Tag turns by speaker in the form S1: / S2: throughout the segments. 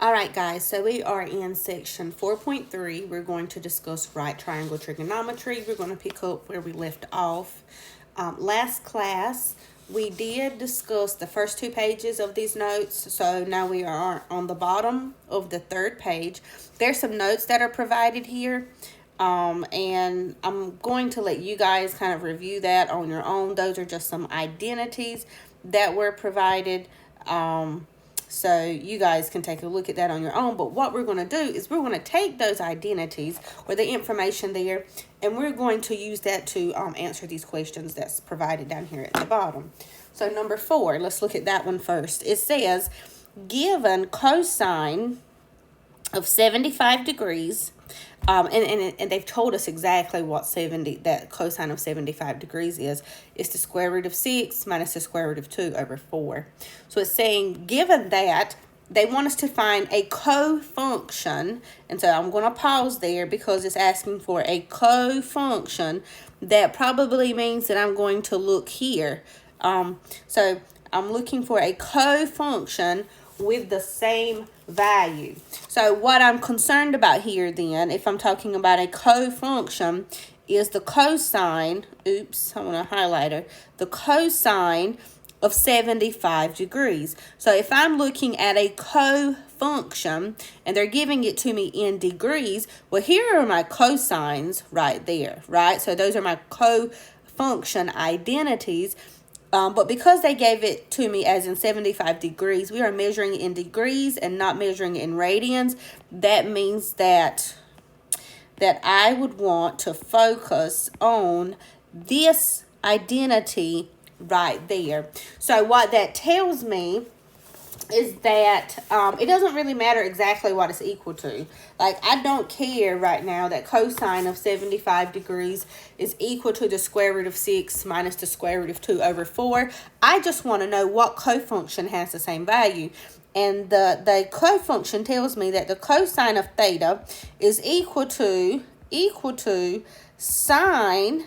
S1: All right, guys, so we are in section 4.3. We're going to discuss right triangle trigonometry. We're going to pick up where we left off. Last class, we did discuss the first 2 pages of these notes, so now we are on the bottom of the 3rd page. There's some notes that are provided here, and I'm going to let you guys kind of review that on your own. Those are just some identities that were provided. So you guys can take a look at that on your own. But what we're going to do is we're going to take those identities or the information there, and we're going to use that to answer these questions that's provided down here at the bottom. So number 4, let's look at that one first. It says, given cosine of 75 degrees, and they've told us exactly what that cosine of 75 degrees is. It's the square root of 6 minus the square root of 2 over 4. So it's saying, given that, they want us to find a co-function. And so I'm going to pause there because it's asking for a co-function. That probably means that I'm going to look here. So I'm looking for a co-function with the same value. So what I'm concerned about here then, if I'm talking about a co-function, is the cosine, I want a highlighter, the cosine of 75 degrees. So if I'm looking at a co-function and they're giving it to me in degrees, well, here are my cosines right there, right? So those are my co-function identities. But because they gave it to me as in 75 degrees, we are measuring in degrees and not measuring in radians. That means that I would want to focus on this identity right there. So what that tells me is that it doesn't really matter exactly what it's equal to. Like, I don't care right now that cosine of 75 degrees is equal to the square root of 6 minus the square root of 2 over 4. I just want to know what cofunction has the same value. And the cofunction tells me that the cosine of theta is equal to sine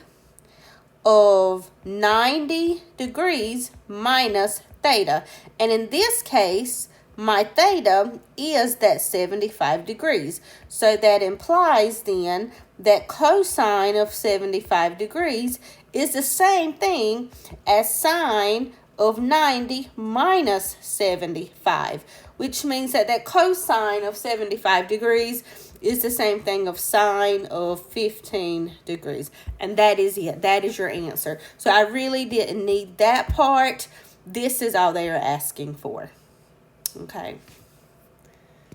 S1: of 90 degrees minus theta. And in this case, my theta is that 75 degrees. So that implies then that cosine of 75 degrees is the same thing as sine of 90 minus 75, which means that cosine of 75 degrees is the same thing of sine of 15 degrees. And that is it. That is your answer. So I really didn't need that part. This is all they are asking for. Okay.